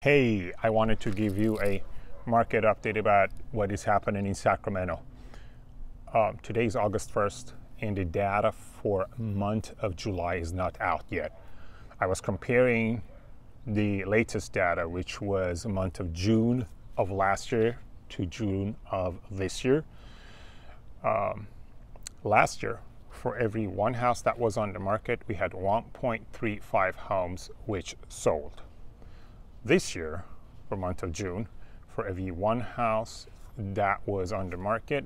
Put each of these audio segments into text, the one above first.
Hey, I wanted to give you a market update about what is happening in Sacramento. Today is August 1st, and the data for month of July is not out yet. I was comparing the latest data, which was a month of June of last year to June of this year. Last year, for every one house that was on the market, we had 1.35 homes which sold. This year, for month of June, for every one house that was on the market,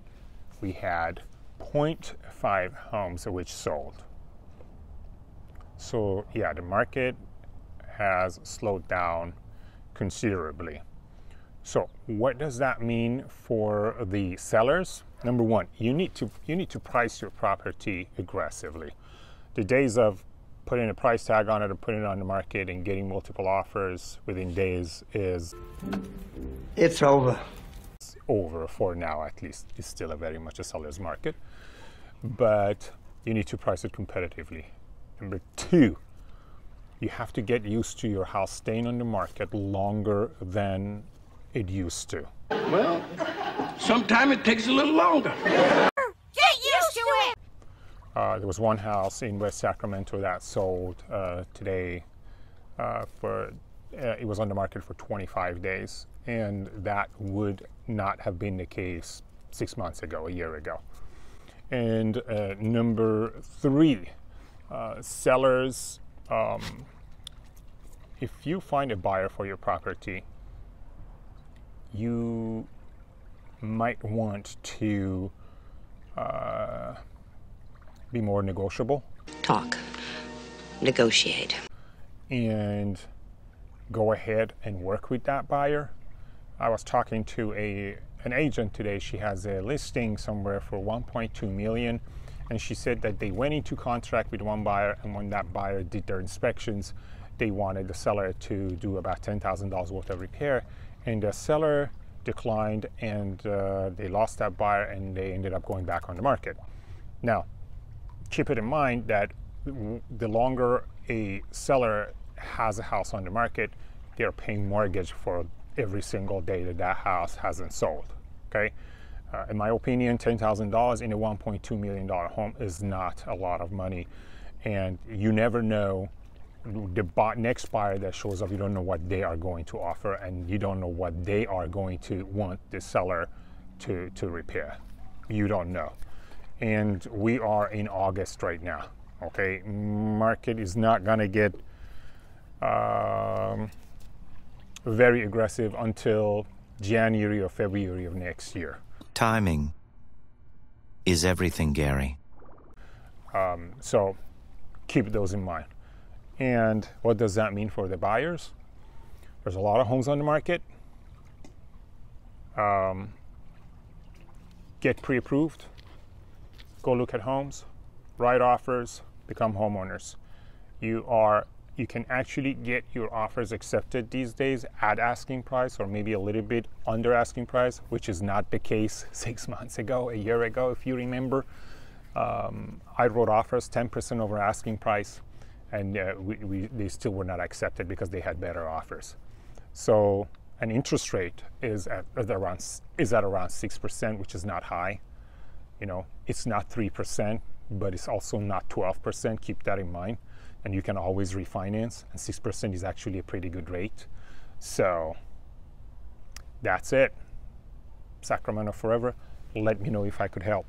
we had 0.5 homes which sold. So yeah, the market has slowed down considerably. So what does that mean for the sellers? Number one, you need to price your property aggressively. The days of putting a price tag on it or putting it on the market and getting multiple offers within days is it's over. It's over for now, at least. It's still very much a seller's market, but you need to price it competitively. Number two, you have to get used to your house staying on the market longer than it used to. Well, sometimes it takes a little longer. Get used to it! There was one house in West Sacramento that sold today it was on the market for 25 days, and that would not have been the case 6 months ago, a year ago. And number three, sellers, if you find a buyer for your property, you might want to be more negotiable. Talk. Negotiate. And go ahead and work with that buyer. I was talking to an agent today. She has a listing somewhere for 1.2 million, and she said that they went into contract with one buyer, and when that buyer did their inspections, they wanted the seller to do about $10,000 worth of repair, and the seller declined, and they lost that buyer, and they ended up going back on the market. Now, keep it in mind that the longer a seller has a house on the market, they're paying mortgage for every single day that that house hasn't sold, okay? In my opinion, $10,000 in a $1.2 million home is not a lot of money, and you never know the next buyer that shows up. You don't know what they are going to offer, and you don't know what they are going to want the seller to repair. You don't know. And we are in August right now, okay? Market is not gonna get very aggressive until January or February of next year. Timing is everything, Gary. So keep those in mind. And what does that mean for the buyers? There's a lot of homes on the market. Get pre-approved. Go look at homes, write offers, become homeowners. You can actually get your offers accepted these days at asking price or maybe a little bit under asking price, which is not the case 6 months ago, a year ago, if you remember. I wrote offers 10% over asking price, and they still were not accepted because they had better offers. So an interest rate is at around 6%, which is not high. You know, it's not 3%, but it's also not 12%. Keep that in mind. And you can always refinance, and 6% is actually a pretty good rate. So that's it. Sacramento forever. Let me know if I could help.